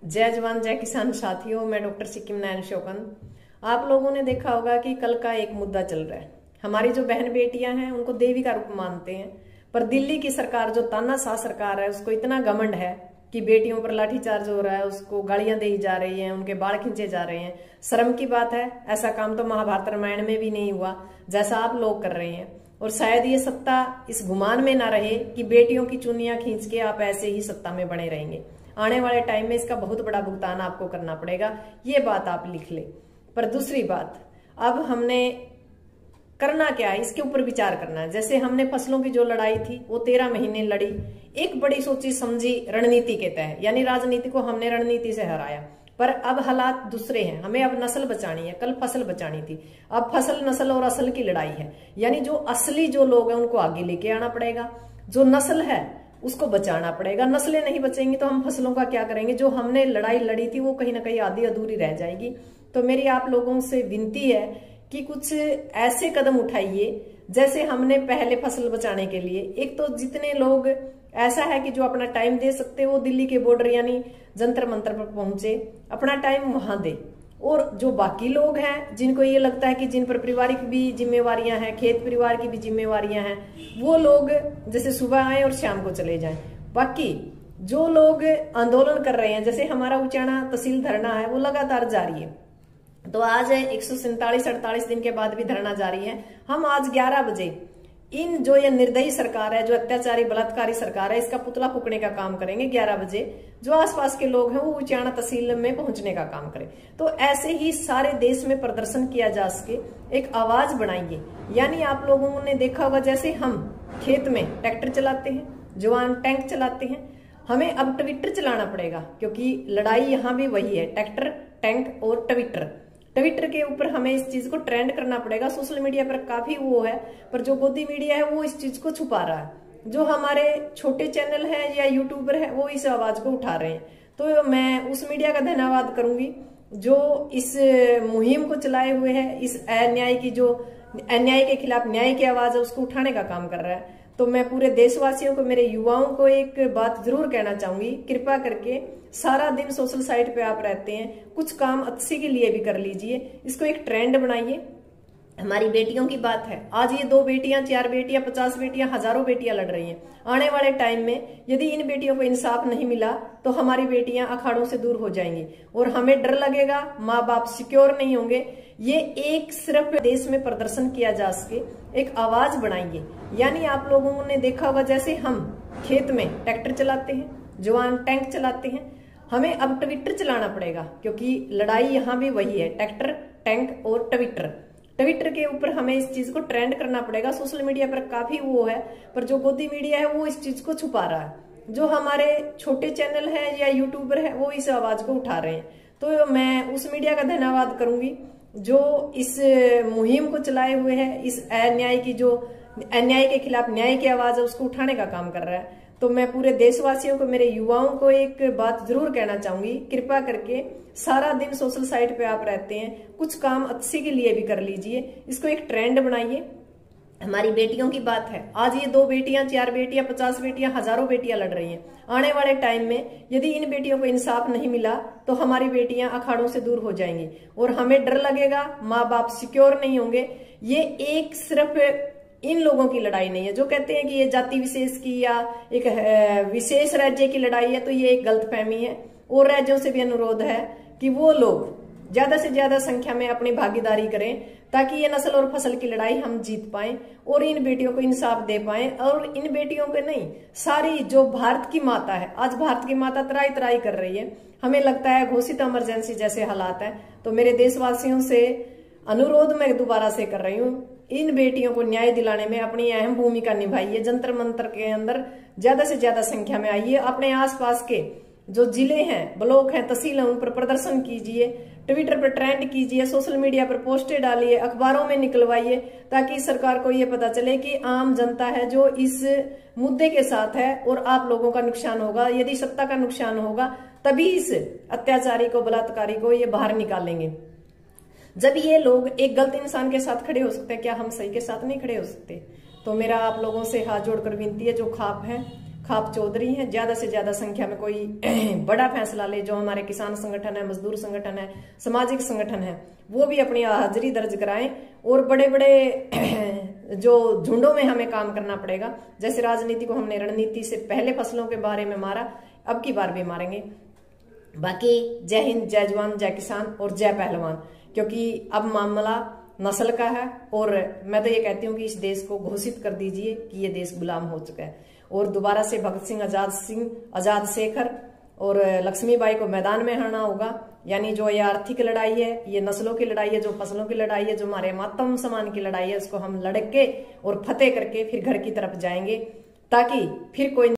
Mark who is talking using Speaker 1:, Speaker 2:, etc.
Speaker 1: जय जवान जय किसान साथियों, मैं डॉक्टर सिक्किम नयन शोकन। आप लोगों ने देखा होगा कि कल का एक मुद्दा चल रहा है। हमारी जो बहन बेटियां हैं उनको देवी का रूप मानते हैं, पर दिल्ली की सरकार जो तानाशाह सरकार है उसको इतना घमंड है कि बेटियों पर लाठीचार्ज हो रहा है, उसको गालियां दी जा रही हैं, उनके बाल खींचे जा रहे हैं। शर्म की बात है, ऐसा काम तो महाभारत रामायण में भी नहीं हुआ जैसा आप लोग कर रहे हैं। और शायद ये सत्ता इस गुमान में ना रहे कि बेटियों की चुनियां खींच के आप ऐसे ही सत्ता में बने रहेंगे। आने वाले टाइम में इसका बहुत बड़ा भुगतान आपको करना पड़ेगा, ये बात आप लिख ले। पर दूसरी बात, अब हमने करना क्या है, इसके ऊपर विचार करना है। जैसे हमने फसलों की जो लड़ाई थी वो 13 महीने लड़ी, एक बड़ी सोची समझी रणनीति के तहत, यानी राजनीति को हमने रणनीति से हराया। पर अब हालात दूसरे हैं, हमें अब नस्ल बचानी है, कल फसल बचानी थी। अब फसल नस्ल और असल की लड़ाई है, यानी जो असली जो लोग हैं उनको आगे लेके आना पड़ेगा, जो नस्ल है उसको बचाना पड़ेगा। नस्लें नहीं बचेंगी तो हम फसलों का क्या करेंगे? जो हमने लड़ाई लड़ी थी वो कहीं ना कहीं आधी अधूरी रह जाएगी। तो मेरी आप लोगों से विनती है कि कुछ ऐसे कदम उठाइए जैसे हमने पहले फसल बचाने के लिए, एक तो जितने लोग ऐसा है कि जो अपना टाइम दे सकते वो दिल्ली के बॉर्डर यानी जंतर मंतर पर पहुंचे, अपना टाइम वहां दे। और जो बाकी लोग हैं जिनको ये लगता है कि जिन पर पारिवारिक भी जिम्मेवारियां हैं, खेत परिवार की भी जिम्मेवारियां हैं, वो लोग जैसे सुबह आए और शाम को चले जाएं। बाकी जो लोग आंदोलन कर रहे हैं, जैसे हमारा उचाना तहसील धरना है वो लगातार जारी है, तो आज 147-48 दिन के बाद भी धरना जारी है। हम आज 11 बजे इन जो ये निर्दयी सरकार है, जो अत्याचारी बलात्कारी सरकार है, इसका पुतला फूकने का काम करेंगे। 11 बजे जो आसपास के लोग हैं वो उचाना तहसील में पहुंचने का काम करें। तो ऐसे ही सारे देश में प्रदर्शन किया जा सके, एक आवाज बनाएंगे। यानी आप लोगों ने देखा होगा जैसे हम खेत में ट्रैक्टर चलाते हैं, जवान टैंक चलाते हैं, हमें अब ट्विटर चलाना पड़ेगा, क्योंकि लड़ाई यहाँ भी वही है, ट्रैक्टर टैंक और ट्विटर के ऊपर हमें इस चीज को ट्रेंड करना पड़ेगा। सोशल मीडिया पर काफी वो है, पर जो गोदी मीडिया है वो इस चीज को छुपा रहा है। जो हमारे छोटे चैनल हैं या यूट्यूबर है वो इस आवाज को उठा रहे हैं। तो मैं उस मीडिया का धन्यवाद करूंगी जो इस मुहिम को चलाए हुए है, इस अन्याय की जो अन्याय के खिलाफ न्याय की आवाज है उसको उठाने का काम कर रहा है। तो मैं पूरे देशवासियों को, मेरे युवाओं को एक बात जरूर कहना चाहूंगी, कृपया करके सारा दिन सोशल साइट पे आप रहते हैं, कुछ काम अच्छे के लिए भी कर लीजिए, इसको एक ट्रेंड बनाइए। हमारी बेटियों की बात है, आज ये 2 बेटियां, 4 बेटियां, 50 बेटियां, हजारों बेटियां लड़ रही हैं। आने वाले टाइम में यदि इन बेटियों को इंसाफ नहीं मिला तो हमारी बेटियां अखाड़ों से दूर हो जाएंगी और हमें डर लगेगा, माँ बाप सिक्योर नहीं होंगे। ये एक सिर्फ देश में प्रदर्शन किया जा सके, एक आवाज बनाइए। यानी आप लोगों ने देखा होगा जैसे हम खेत में ट्रैक्टर चलाते हैं, जवान टैंक चलाते हैं, हमें अब ट्विटर चलाना पड़ेगा, क्योंकि लड़ाई यहाँ भी वही है, ट्रैक्टर टैंक और ट्विटर के ऊपर हमें इस चीज को ट्रेंड करना पड़ेगा। सोशल मीडिया पर काफी वो है, पर जो गोदी मीडिया है वो इस चीज को छुपा रहा है। जो हमारे छोटे चैनल हैं या यूट्यूबर है वो इस आवाज को उठा रहे हैं। तो मैं उस मीडिया का धन्यवाद करूंगी जो इस मुहिम को चलाए हुए है, इस अन्याय की जो अन्याय के खिलाफ न्याय की आवाज है उसको उठाने का काम कर रहा है। तो मैं पूरे देशवासियों को, मेरे युवाओं को एक बात जरूर कहना चाहूंगी, कृपया करके सारा दिन सोशल साइट पे आप रहते हैं, कुछ काम अच्छे के लिए भी कर लीजिए, इसको एक ट्रेंड बनाइए। हमारी बेटियों की बात है, आज ये 2 बेटियां, 4 बेटियां, 50 बेटियां, हजारों बेटियां लड़ रही हैं। आने वाले टाइम में यदि इन बेटियों को इंसाफ नहीं मिला तो हमारी बेटियां अखाड़ों से दूर हो जाएंगी और हमें डर लगेगा, माँ बाप सिक्योर नहीं होंगे। ये एक सिर्फ इन लोगों की लड़ाई नहीं है जो कहते हैं कि ये जाति विशेष की या एक विशेष राज्य की लड़ाई है, तो ये एक गलतफहमी है। और राज्यों से भी अनुरोध है कि वो लोग ज्यादा से ज्यादा संख्या में अपनी भागीदारी करें ताकि ये नस्ल और फसल की लड़ाई हम जीत पाएं और इन बेटियों को इंसाफ दे पाएं। और इन बेटियों को नहीं, सारी जो भारत की माता है, आज भारत की माता त्राई त्राई कर रही है। हमें लगता है घोषित इमरजेंसी जैसे हालात है। तो मेरे देशवासियों से अनुरोध मैं दोबारा से कर रही हूँ, इन बेटियों को न्याय दिलाने में अपनी अहम भूमिका निभाइए। जंतर मंतर के अंदर ज्यादा से ज्यादा संख्या में आइए, अपने आसपास के जो जिले हैं, ब्लॉक हैं, तहसील हैं, उन पर प्रदर्शन कीजिए, ट्विटर पर ट्रेंड कीजिए, सोशल मीडिया पर पोस्टें डालिए, अखबारों में निकलवाइए, ताकि सरकार को ये पता चले कि आम जनता है जो इस मुद्दे के साथ है और आप लोगों का नुकसान होगा। यदि सत्ता का नुकसान होगा तभी इस अत्याचारी को, बलात्कारी को ये बाहर निकालेंगे। जब ये लोग एक गलत इंसान के साथ खड़े हो सकते हैं, क्या हम सही के साथ नहीं खड़े हो सकते? तो मेरा आप लोगों से हाथ जोड़कर विनती है, जो खाप है खाप चौधरी हैं। ज्यादा से ज्यादा संख्या में कोई बड़ा फैसला ले, जो हमारे किसान संगठन है, मजदूर संगठन है, सामाजिक संगठन है, वो भी अपनी हाजिरी दर्ज कराएं। और बड़े बड़े जो झुंडों में हमें काम करना पड़ेगा। जैसे राजनीति को हमने रणनीति से पहले फसलों के बारे में मारा, अब की बार भी मारेंगे। बाकी जय हिंद, जय जवान, जय किसान और जय पहलवान। क्योंकि अब मामला नस्ल का है और मैं तो ये कहती हूँ कि इस देश को घोषित कर दीजिए कि ये देश गुलाम हो चुका है और दोबारा से भगत सिंह, आजाद शेखर और लक्ष्मीबाई को मैदान में आना होगा। यानी जो ये आर्थिक लड़ाई है, ये नस्लों की लड़ाई है, जो फसलों की लड़ाई है, जो हमारे मातम सम्मान की लड़ाई है, उसको हम लड़ के और फतेह करके फिर घर की तरफ जाएंगे, ताकि फिर कोई